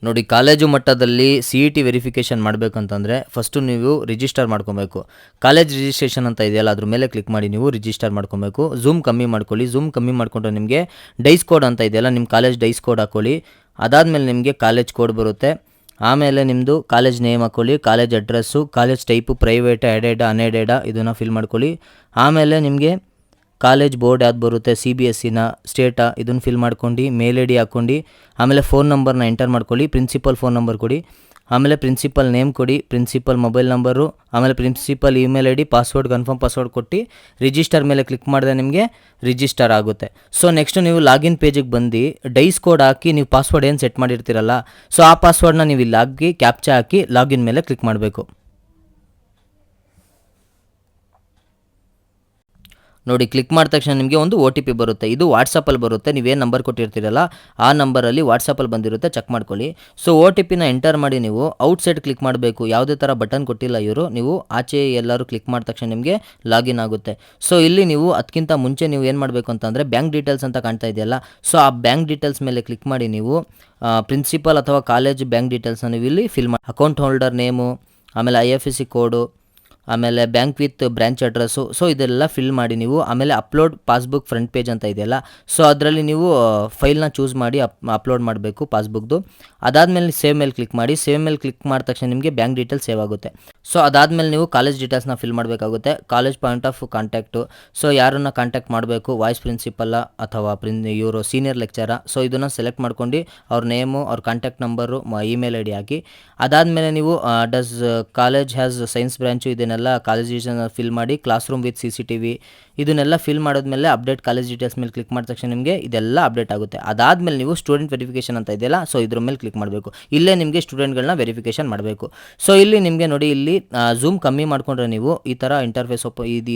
ನೋಡಿ, ಕಾಲೇಜು ಮಟ್ಟದಲ್ಲಿ CET verification ಮಾಡಬೇಕಂತಂದರೆ first ನೀವು ರಿಜಿಸ್ಟರ್ ಮಾಡ್ಕೊಬೇಕು. ಕಾಲೇಜ್ ರಿಜಿಸ್ಟ್ರೇಷನ್ ಅಂತ ಇದೆಯಲ್ಲ, ಅದ್ರ ಮೇಲೆ ಕ್ಲಿಕ್ ಮಾಡಿ ನೀವು ರಿಜಿಸ್ಟರ್ ಮಾಡ್ಕೊಬೇಕು. ಝೂಮ್ ಕಮ್ಮಿ ಮಾಡ್ಕೊಳ್ಳಿ. ಝೂಮ್ ಕಮ್ಮಿ ಮಾಡಿಕೊಂಡ್ರೆ ನಿಮಗೆ ಡೈಸ್ ಕೋಡ್ ಅಂತ ಇದೆಯಲ್ಲ, ನಿಮ್ಮ ಕಾಲೇಜ್ ಡೈಸ್ ಕೋಡ್ ಹಾಕ್ಕೊಳ್ಳಿ. ಅದಾದಮೇಲೆ ನಿಮಗೆ ಕಾಲೇಜ್ ಕೋಡ್ ಬರುತ್ತೆ. ಆಮೇಲೆ ನಿಮ್ಮದು ಕಾಲೇಜ್ ನೇಮ್ ಹಾಕ್ಕೊಳ್ಳಿ, college address, college type private, aided, unaided ಇದನ್ನು ಫಿಲ್ ಮಾಡ್ಕೊಳ್ಳಿ. ಆಮೇಲೆ ನಿಮಗೆ ಕಾಲೇಜ್ ಬೋರ್ಡ್ ಯಾವ್ದು ಬರುತ್ತೆ, CBSEನ, ಸ್ಟೇಟಾ, ಇದನ್ನು ಫಿಲ್ ಮಾಡ್ಕೊಂಡು ಮೇಲ್ ID ಹಾಕ್ಕೊಂಡು ಆಮೇಲೆ ಫೋನ್ ನಂಬರ್ನ ಎಂಟರ್ ಮಾಡ್ಕೊಳ್ಳಿ. ಪ್ರಿನ್ಸಿಪಲ್ ಫೋನ್ ನಂಬರ್ ಕೊಡಿ, ಆಮೇಲೆ ಪ್ರಿನ್ಸಿಪಲ್ ನೇಮ್ ಕೊಡಿ, ಪ್ರಿನ್ಸಿಪಲ್ ಮೊಬೈಲ್ ನಂಬರು, ಆಮೇಲೆ principal email ID, password, confirm password ಕೊಟ್ಟು ರಿಜಿಸ್ಟರ್ ಮೇಲೆ ಕ್ಲಿಕ್ ಮಾಡಿದ್ರೆ ನಿಮಗೆ ರಿಜಿಸ್ಟರ್ ಆಗುತ್ತೆ. ಸೊ ನೆಕ್ಸ್ಟು ನೀವು ಲಾಗಿನ್ ಪೇಜಿಗೆ ಬಂದು ಡೈಸ್ ಕೋಡ್ ಹಾಕಿ ನೀವು ಪಾಸ್ವರ್ಡ್ ಏನು ಸೆಟ್ ಮಾಡಿರ್ತೀರಲ್ಲ, ಸೊ ಆ ಪಾಸ್ವರ್ಡ್ನ ನೀವು ಇಲ್ಲಿ ಹಾಕಿ ಕ್ಯಾಪ್ಚಾ ಹಾಕಿ ಲಾಗಿನ್ ಮೇಲೆ ಕ್ಲಿಕ್ ಮಾಡಬೇಕು. ನೋಡಿ, ಕ್ಲಿಕ್ ಮಾಡಿದ ತಕ್ಷಣ ನಿಮಗೆ ಒಂದು OTP ಬರುತ್ತೆ. ಇದು ವಾಟ್ಸಪ್ಪಲ್ಲಿ ಬರುತ್ತೆ. ನೀವೇನು ನಂಬರ್ ಕೊಟ್ಟಿರ್ತೀರಲ್ಲ ಆ ನಂಬರಲ್ಲಿ ವಾಟ್ಸಪ್ಪಲ್ಲಿ ಬಂದಿರುತ್ತೆ, ಚೆಕ್ ಮಾಡ್ಕೊಳ್ಳಿ. ಸೊ OTPನ ಎಂಟರ್ ಮಾಡಿ ನೀವು ಔಟ್ಸೈಡ್ ಕ್ಲಿಕ್ ಮಾಡಬೇಕು. ಯಾವುದೇ ಥರ ಬಟನ್ ಕೊಟ್ಟಿಲ್ಲ ಇವರು. ನೀವು ಆಚೆ ಎಲ್ಲರೂ ಕ್ಲಿಕ್ ಮಾಡಿದ ತಕ್ಷಣ ನಿಮಗೆ ಲಾಗಿನ್ ಆಗುತ್ತೆ. ಸೊ ಇಲ್ಲಿ ನೀವು ಅದಕ್ಕಿಂತ ಮುಂಚೆ ನೀವು ಏನು ಮಾಡಬೇಕು ಅಂತಂದರೆ ಬ್ಯಾಂಕ್ ಡೀಟೇಲ್ಸ್ ಅಂತ ಕಾಣ್ತಾ ಇದೆಯಲ್ಲ, ಸೊ ಆ ಬ್ಯಾಂಕ್ ಡೀಟೇಲ್ಸ್ ಮೇಲೆ ಕ್ಲಿಕ್ ಮಾಡಿ ನೀವು ಪ್ರಿನ್ಸಿಪಲ್ ಅಥವಾ ಕಾಲೇಜ್ ಬ್ಯಾಂಕ್ ಡೀಟೇಲ್ಸ್ನ ನೀವು ಇಲ್ಲಿ ಫಿಲ್ ಮಾಡಿ, ಅಕೌಂಟ್ ಹೋಲ್ಡರ್ ನೇಮು, ಆಮೇಲೆ IFSC ಕೋಡು, ಆಮೇಲೆ bank with branch address, so ಇದೆಲ್ಲ ಫಿಲ್ ಮಾಡಿ ನೀವು. ಆಮೇಲೆ ಅಪ್ಲೋಡ್ ಪಾಸ್ಬುಕ್ ಫ್ರಂಟ್ ಪೇಜ್ ಅಂತ ಇದೆಯಲ್ಲ, ಸೊ ಅದರಲ್ಲಿ ನೀವು ಫೈಲ್ನ ಚೂಸ್ ಮಾಡಿ ಅಪ್ಲೋಡ್ ಮಾಡಬೇಕು ಪಾಸ್ಬುಕ್ದು. ಅದಾದಮೇಲೆ ಸೇವ್ ಮೇಲೆ ಕ್ಲಿಕ್ ಮಾಡಿ. ಸೇವ್ ಮೇಲೆ ಕ್ಲಿಕ್ ಮಾಡಿದ ತಕ್ಷಣ ನಿಮಗೆ ಬ್ಯಾಂಕ್ ಡೀಟೇಲ್ಸ್ ಸೇವ್ ಆಗುತ್ತೆ. ಸೊ ಅದಾದಮೇಲೆ ನೀವು ಕಾಲೇಜ್ ಡೀಟೇಲ್ಸ್ನ ಫಿಲ್ ಮಾಡಬೇಕಾಗುತ್ತೆ. College point of contact, so ಯಾರನ್ನು ಕಾಂಟ್ಯಾಕ್ಟ್ ಮಾಡಬೇಕು, ವೈಸ್ ಪ್ರಿನ್ಸಿಪಲ್ಲ ಅಥವಾ ಇವರು ಸೀನಿಯರ್ ಲೆಕ್ಚರ, ಸೊ ಇದನ್ನು ಸೆಲೆಕ್ಟ್ ಮಾಡ್ಕೊಂಡು ಅವ್ರ ನೇಮು, ಅವ್ರ ಕಾಂಟ್ಯಾಕ್ಟ್ ನಂಬರು, ಇಮೇಲ್ ID ಹಾಕಿ. ಅದಾದಮೇಲೆ ನೀವು does college has science branch ಇದನ್ನೆಲ್ಲ ಕಾಲೇಜ್ ಡೀಟೇಲ್ಸ್ನ ಫಿಲ್ ಮಾಡಿ. ಕ್ಲಾಸ್ ರೂಮ್ ವಿತ್ CCTV ಇದನ್ನೆಲ್ಲ ಫಿಲ್ ಮಾಡಿದ್ಮೇಲೆ ಅಪ್ಡೇಟ್ ಕಾಲೇಜ್ ಡೀಟೇಲ್ಸ್ ಮೇಲೆ ಕ್ಲಿಕ್ ಮಾಡಿದ ತಕ್ಷಣ ನಿಮಗೆ ಇದೆಲ್ಲ ಅಪ್ಡೇಟ್ ಆಗುತ್ತೆ. ಅದಾದಮೇಲೆ ನೀವು ಸ್ಟೂಡೆಂಟ್ ವೆರಿಫಿಕೇಷನ್ ಅಂತ ಇದೆಯಲ್ಲ, ಸೊ ಇದ್ರ ಮೇಲೆ ಕ್ಲಿಕ್ ಮಾಡಬೇಕು. ಇಲ್ಲೇ ನಿಮಗೆ ಸ್ಟೂಡೆಂಟ್ಗಳನ್ನ ವೆರಿಫಿಕೇಷನ್ ಮಾಡಬೇಕು. ಸೊ ಇಲ್ಲಿ ನಿಮಗೆ ನೋಡಿ, ಇಲ್ಲಿ ಝೂಮ್ ಕಮ್ಮಿ ಮಾಡಿಕೊಂಡ್ರೆ ನೀವು ಈ ಥರ ಇಂಟರ್ಫೇಸ್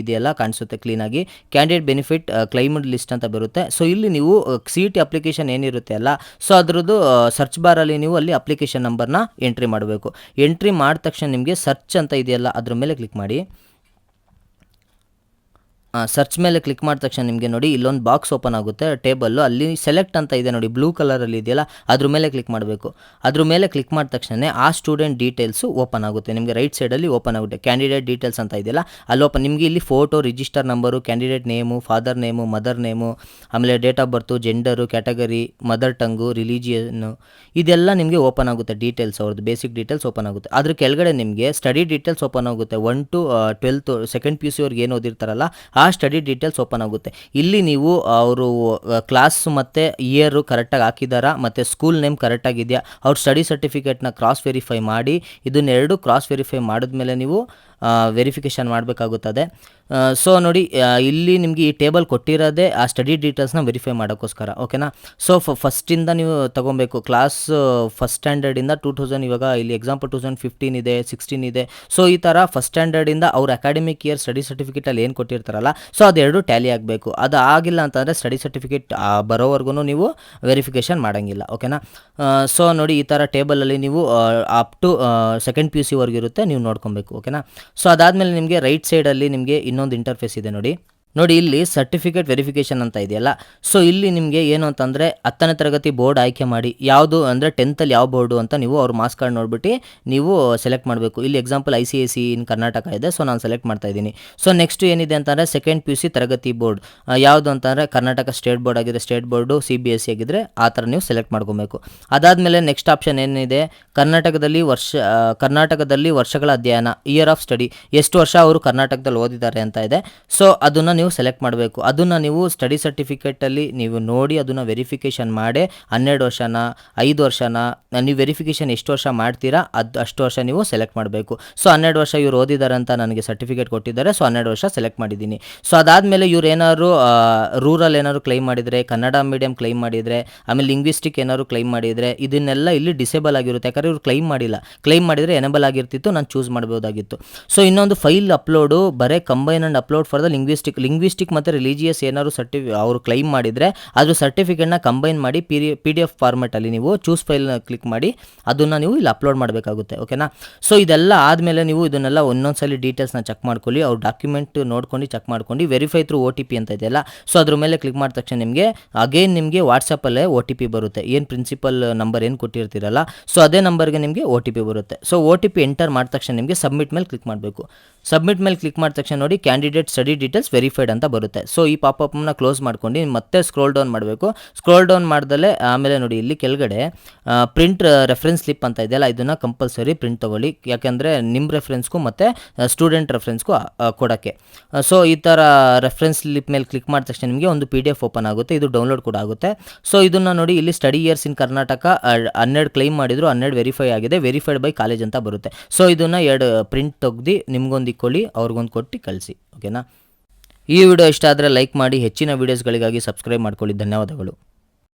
ಇದೆಯಲ್ಲ ಕಾಣಿಸುತ್ತೆ ಕ್ಲೀನಾಗಿ. ಕ್ಯಾಂಡಿಡೇಟ್ ಬೆನಿಫಿಟ್ ಕ್ಲೈಮ್ಡ್ ಲಿಸ್ಟ್ ಅಂತ ಬರುತ್ತೆ. ಸೊ ಇಲ್ಲಿ ನೀವು CET ಅಪ್ಲಿಕೇಶನ್ ಏನಿರುತ್ತೆ ಅಲ್ಲ, ಸೊ ಅದ್ರದ್ದು ಸರ್ಚ್ ಬಾರಲ್ಲಿ ನೀವು ಅಲ್ಲಿ ಅಪ್ಲಿಕೇಶನ್ ನಂಬರ್ನ ಎಂಟ್ರಿ ಮಾಡಬೇಕು. ಎಂಟ್ರಿ ಮಾಡಿದ ತಕ್ಷಣ ನಿಮಗೆ ಸರ್ಚ್ ಅಂತ ಇದೆಯಲ್ಲ ಅದ್ರ ಮೇಲೆ ಕ್ಲಿಕ್ ಮಾಡಿ. ಸರ್ಚ್ ಮೇಲೆ ಕ್ಲಿಕ್ ಮಾಡಿದ ತಕ್ಷಣ ನಿಮಗೆ ನೋಡಿ ಇಲ್ಲೊಂದು ಬಾಕ್ಸ್ ಓಪನ್ ಆಗುತ್ತೆ, ಟೇಬಲ್ಲು. ಅಲ್ಲಿ ಸೆಲೆಕ್ಟ್ ಅಂತ ಇದೆ ನೋಡಿ, ಬ್ಲೂ ಕಲರಲ್ಲಿ ಇದೆಯಲ್ಲ, ಅದ್ರ ಮೇಲೆ ಕ್ಲಿಕ್ ಮಾಡಬೇಕು. ಅದ್ರ ಮೇಲೆ ಕ್ಲಿಕ್ ಮಾಡಿದ ತಕ್ಷಣ ಆ ಸ್ಟೂಡೆಂಟ್ ಡೀಟೇಲ್ಸು ಓಪನ್ ಆಗುತ್ತೆ. ನಿಮಗೆ ರೈಟ್ ಸೈಡಲ್ಲಿ ಓಪನ್ ಆಗುತ್ತೆ. ಕ್ಯಾಂಡಿಡೇಟ್ ಡೀಟೇಲ್ಸ್ ಅಂತ ಇದೆಯಲ್ಲ ಅಲ್ಲಿ ನಿಮಗೆ ಇಲ್ಲಿ photo, register number, candidate name, father name, mother name, ಆಮೇಲೆ date of birth, gender, category, mother tongue, religion, ಇದೆಲ್ಲ ನಿಮಗೆ ಓಪನ್ ಆಗುತ್ತೆ. ಡೀಟೇಲ್ಸ್ ಅವ್ರದ್ದು ಬೇಸಿಕ್ ಡೀಟೇಲ್ಸ್ ಓಪನ್ ಆಗುತ್ತೆ. ಅದ್ರ ಕೆಳಗಡೆ ನಿಮಗೆ ಸ್ಟಡಿ ಡೀಟೇಲ್ಸ್ ಓಪನ್ ಆಗುತ್ತೆ. 1 to 12 ಸೆಕೆಂಡ್ PUC ಅವ್ರಿಗೆ ಏನು ಓದಿರ್ತಾರಲ್ಲ ಆ ಸ್ಟಡಿ ಡೀಟೇಲ್ಸ್ ಓಪನ್ ಆಗುತ್ತೆ. ಇಲ್ಲಿ ನೀವು ಅವರು ಕ್ಲಾಸ್ ಮತ್ತು ಇಯರು ಕರೆಕ್ಟಾಗಿ ಹಾಕಿದಾರಾ ಮತ್ತು ಸ್ಕೂಲ್ ನೇಮ್ ಕರೆಕ್ಟಾಗಿದೆಯಾ, ಅವ್ರ ಸ್ಟಡಿ ಸರ್ಟಿಫಿಕೇಟ್ನ ಕ್ರಾಸ್ ವೆರಿಫೈ ಮಾಡಿ. ಇದನ್ನೆರಡು ಕ್ರಾಸ್ ವೆರಿಫೈ ಮಾಡಿದ್ಮೇಲೆ ನೀವು ವೆರಿಫಿಕೇಷನ್ ಮಾಡಬೇಕಾಗುತ್ತದೆ. ಸೊ ನೋಡಿ, ಇಲ್ಲಿ ನಿಮಗೆ ಈ ಟೇಬಲ್ ಕೊಟ್ಟಿರೋದೇ ಆ ಸ್ಟಡಿ ಡೀಟೇಲ್ಸ್ನ ವೆರಿಫೈ ಮಾಡೋಕ್ಕೋಸ್ಕರ, ಓಕೆನಾ. ಸೊ ಫಸ್ಟಿಂದ ನೀವು ತೊಗೊಬೇಕು. ಕ್ಲಾಸ್ ಫಸ್ಟ್ ಸ್ಟ್ಯಾಂಡರ್ಡಿಂದ 2000, ಇವಾಗ ಇಲ್ಲಿ ಎಕ್ಸಾಂಪಲ್ 2015 ಇದೆ, 16 ಇದೆ. ಸೊ ಈ ಥರ ಫಸ್ಟ್ ಸ್ಟ್ಯಾಂಡರ್ಡಿಂದ ಅವ್ರ ಅಕಾಡೆಮಿಕ್ ಇಯರ್ ಸ್ಟಡಿ ಸರ್ಟಿಫಿಕೇಟಲ್ಲಿ ಏನು ಕೊಟ್ಟಿರ್ತಾರಲ್ಲ, ಸೊ ಅದೆರಡು ಟ್ಯಾಲಿ ಆಗಬೇಕು. ಅದು ಆಗಿಲ್ಲ ಅಂತಂದರೆ ಸ್ಟಡಿ ಸರ್ಟಿಫಿಕೇಟ್ ಬರೋವರೆಗೂ ನೀವು ವೆರಿಫಿಕೇಷನ್ ಮಾಡೋಂಗಿಲ್ಲ, ಓಕೆನಾ. ಸೊ ನೋಡಿ, ಈ ಥರ ಟೇಬಲಲ್ಲಿ ನೀವು ಅಪ್ ಟು ಸೆಕೆಂಡ್ PUC ಇರುತ್ತೆ, ನೀವು ನೋಡ್ಕೊಬೇಕು, ಓಕೆನಾ. ಸೊ ಅದಾದಮೇಲೆ ನಿಮಗೆ ರೈಟ್ ಸೈಡಲ್ಲಿ ನಿಮಗೆ ಇನ್ನೊಂದು ಇಂಟರ್ಫೇಸ್ ಇದೆ ನೋಡಿ. ಇಲ್ಲಿ ಸರ್ಟಿಫಿಕೇಟ್ ವೆರಿಫಿಕೇಷನ್ ಅಂತ ಇದೆಯಲ್ಲ, ಸೊ ಇಲ್ಲಿ ನಿಮಗೆ ಏನು ಅಂತಂದರೆ 10ನೇ ತರಗತಿ ಬೋರ್ಡ್ ಆಯ್ಕೆ ಮಾಡಿ. ಯಾವುದು ಅಂದರೆ 10th ಯಾವ ಬೋರ್ಡು ಅಂತ ನೀವು ಅವ್ರ ಮಾರ್ಕ್ಸ್ ಕಾರ್ಡ್ ನೋಡ್ಬಿಟ್ಟು ನೀವು ಸೆಲೆಕ್ಟ್ ಮಾಡಬೇಕು. ಇಲ್ಲಿ ಎಕ್ಸಾಂಪಲ್ ICSE ಇನ್ ಕರ್ನಾಟಕ ಇದೆ, ಸೊ ನಾನು ಸೆಲೆಕ್ಟ್ ಮಾಡ್ತಾ ಇದ್ದೀನಿ. ಸೊ ನೆಕ್ಸ್ಟ್ ಏನಿದೆ ಅಂತಂದರೆ ಸೆಕೆಂಡ್ PUC ತರಗತಿ ಬೋರ್ಡ್ ಯಾವುದು ಅಂತಂದರೆ ಕರ್ನಾಟಕ ಸ್ಟೇಟ್ ಬೋರ್ಡ್ ಆಗಿದ್ರೆ ಸ್ಟೇಟ್ ಬೋರ್ಡು, CBSE ಆಗಿದ್ದರೆ ಆ ಥರ ನೀವು ಸೆಲೆಕ್ಟ್ ಮಾಡ್ಕೊಬೇಕು. ಅದಾದಮೇಲೆ ನೆಕ್ಸ್ಟ್ ಆಪ್ಷನ್ ಏನಿದೆ, ಕರ್ನಾಟಕದಲ್ಲಿ ವರ್ಷಗಳ ಅಧ್ಯಯನ, ಇಯರ್ ಆಫ್ ಸ್ಟಡಿ, ಎಷ್ಟು ವರ್ಷ ಅವರು ಕರ್ನಾಟಕದಲ್ಲಿ ಓದಿದ್ದಾರೆ ಅಂತ ಇದೆ. ಸೊ ಅದನ್ನು ನೀವು ಸೆಲೆಕ್ಟ್ ಮಾಡಬೇಕು. ಅದನ್ನು ನೀವು ಸ್ಟಡಿ ಸರ್ಟಿಫಿಕೇಟಲ್ಲಿ ನೀವು ನೋಡಿ ಅದನ್ನು ವೆರಿಫಿಕೇಷನ್ ಮಾಡಿ 12 ವರ್ಷನ 5 ವರ್ಷನ ನೀವು ವೆರಿಫಿಕೇಷನ್ ಎಷ್ಟು ವರ್ಷ ಮಾಡ್ತೀರಾ ಅಷ್ಟು ವರ್ಷ ನೀವು ಸೆಲೆಕ್ಟ್ ಮಾಡಬೇಕು. ಸೊ 12 ವರ್ಷ ಇವ್ರು ಓದಿದ್ದಾರೆ ಅಂತ ನನಗೆ ಸರ್ಟಿಫಿಕೇಟ್ ಕೊಟ್ಟಿದ್ದಾರೆ, ಸೊ 12 ವರ್ಷ ಸೆಲೆಕ್ಟ್ ಮಾಡಿದ್ದೀನಿ. ಸೊ ಅದಾದಮೇಲೆ ಇವ್ರು ಏನಾದ್ರು ರೂರಲ್ ಏನಾದ್ರು ಕ್ಲೈಮ್ ಮಾಡಿದರೆ, ಕನ್ನಡ ಮೀಡಿಯಂ ಕ್ಲೈಮ್ ಮಾಡಿದರೆ, ಆಮೇಲೆ ಲಿಂಗ್ವಿಸ್ಟಿಕ್ ಏನಾದ್ರು ಕ್ಲೈಮ್ ಮಾಡಿದರೆ, ಇದನ್ನೆಲ್ಲ ಇಲ್ಲಿ ಡಿಸೇಬಲ್ ಆಗಿರುತ್ತೆ. ಯಾಕಂದರೆ ಇವ್ರು ಕ್ಲೈಮ್ ಮಾಡಿಲ್ಲ. ಕ್ಲೈಮ್ ಮಾಡಿದರೆ ಎನೇಬಲ್ ಆಗಿರ್ತಿತ್ತು, ನಾನು ಚೂಸ್ ಮಾಡ್ಬೋದಾಗಿತ್ತು. ಸೊ ಇನ್ನೊಂದು ಫೈಲ್ ಅಪ್ಲೋಡು ಬರೀ combine and upload for the linguistic linguistic ಮತ್ತು ರಿಲಿಜಿಯಸ್ ಏನಾದ್ರು ಅವರು ಕ್ಲೈಮ್ ಮಾಡಿದರೆ ಅದ್ರ ಸರ್ಟಿಫಿಕೇಟ್ನ ಕಂಬೈನ್ ಮಾಡಿ PDF ಫಾರ್ಮೆಟಲ್ಲಿ ನೀವು ಚೂಸ್ ಫೈಲ್ನ ಕ್ಲಿಕ್ ಮಾಡಿ ಅದನ್ನು ನೀವು ಇಲ್ಲಿ ಅಪ್ಲೋಡ್ ಮಾಡಬೇಕಾಗುತ್ತೆ. ಓಕೆನಾ. ಸೊ ಇದೆಲ್ಲ ಆದಮೇಲೆ ನೀವು ಇದನ್ನೆಲ್ಲ ಒಂದೊಂದ್ಸಲಿ ಡೀಟೇಲ್ಸ್ನ ಚೆಕ್ ಮಾಡ್ಕೊಳ್ಳಿ, ಅವ್ರ ಡಾಕ್ಯುಮೆಂಟ್ ನೋಡ್ಕೊಂಡು ಚೆಕ್ ಮಾಡ್ಕೊಂಡು ವೆರಿಫೈ ಥ್ರೂ OTP ಅಂತ ಇದೆಯಲ್ಲ, ಸೊ ಅದ್ರ ಮೇಲೆ ಕ್ಲಿಕ್ ಮಾಡಿದ ತಕ್ಷಣ ನಿಮಗೆ ವಾಟ್ಸಪ್ಪಲ್ಲೇ OTP ಬರುತ್ತೆ. ಏನು ಪ್ರಿನ್ಸಿಪಲ್ ನಂಬರ್ ಏನು ಕೊಟ್ಟಿರ್ತೀರಲ್ಲ, ಸೊ ಅದೇ ನಂಬರ್ಗೆ ನಿಮಗೆ OTP ಬರುತ್ತೆ. ಸೊ OTP ಎಂಟರ್ ಮಾಡಿದ ತಕ್ಷಣ ನಿಮಗೆ ಸಬ್ಮಿಟ್ ಮೇಲೆ ಕ್ಲಿಕ್ ಮಾಡಬೇಕು. ಸಬ್ಮಿಟ್ ಮೇಲೆ ಕ್ಲಿಕ್ ಮಾಡಿದ ತಕ್ಷಣ ನೋಡಿ ಕ್ಯಾಂಡಿಡೇಟ್ ಸ್ಟಡಿ ಡೀಟೇಲ್ಸ್ ವೆರಿಫೈಡ್ ಅಂತ ಬರುತ್ತೆ. ಸೊ ಈ ಪಾಪಪ್ನ ಕ್ಲೋಸ್ ಮಾಡ್ಕೊಂಡು ಮತ್ತೆ ಸ್ಕ್ರೋಲ್ ಡೌನ್ ಮಾಡಬೇಕು. ಸ್ಕ್ರೋಲ್ ಡೌನ್ ಮಾಡ್ದಲೇ ಆಮೇಲೆ ನೋಡಿ ಇಲ್ಲಿ ಕೆಳಗಡೆ ಪ್ರಿಂಟ್ ರೆಫರೆನ್ಸ್ ಸ್ಲಿಪ್ ಅಂತ ಇದೆಯಲ್ಲ, ಇದನ್ನು ಕಂಪಲ್ಸರಿ ಪ್ರಿಂಟ್ ತೊಗೊಳ್ಳಿ, ಯಾಕೆಂದರೆ ನಿಮ್ಮ ರೆಫರೆನ್ಸ್ಗೂ ಮತ್ತು ಸ್ಟೂಡೆಂಟ್ ರೆಫರೆನ್ಸ್ಗೂ ಕೊಡೋಕ್ಕೆ. ಸೊ ಈ ಥರ ರೆಫರೆನ್ಸ್ ಸ್ಲಿಪ್ ಮೇಲೆ ಕ್ಲಿಕ್ ಮಾಡಿದ ತಕ್ಷಣ ನಿಮಗೆ ಒಂದು PDF ಓಪನ್ ಆಗುತ್ತೆ, ಇದು ಡೌನ್ಲೋಡ್ ಕೂಡ ಆಗುತ್ತೆ. ಸೊ ಇದನ್ನು ನೋಡಿ ಇಲ್ಲಿ study years in Karnataka 12 claim ಮಾಡಿದ್ರು, 12 ವೆರಿಫೈ ಆಗಿದೆ, ವೆರಿಫೈಡ್ ಬೈ ಕಾಲೇಜ್ ಅಂತ ಬರುತ್ತೆ. ಸೊ ಇದನ್ನು 2 ಪ್ರಿಂಟ್ ತೆಗ್ದು ನಿಮ್ಗೊಂದು ಇಕ್ಕೊಳ್ಳಿ, ಅವ್ರಿಗೊಂದು ಕೊಟ್ಟು ಕಳಿಸಿ. ಓಕೆನಾ. ಈ ವಿಡಿಯೋ ಇಷ್ಟ ಆದರೆ ಲೈಕ್ ಮಾಡಿ, ಹೆಚ್ಚಿನ ವೀಡಿಯೋಸ್ಗಳಿಗಾಗಿ ಸಬ್ಸ್ಕ್ರೈಬ್ ಮಾಡ್ಕೊಳ್ಳಿ. ಧನ್ಯವಾದಗಳು.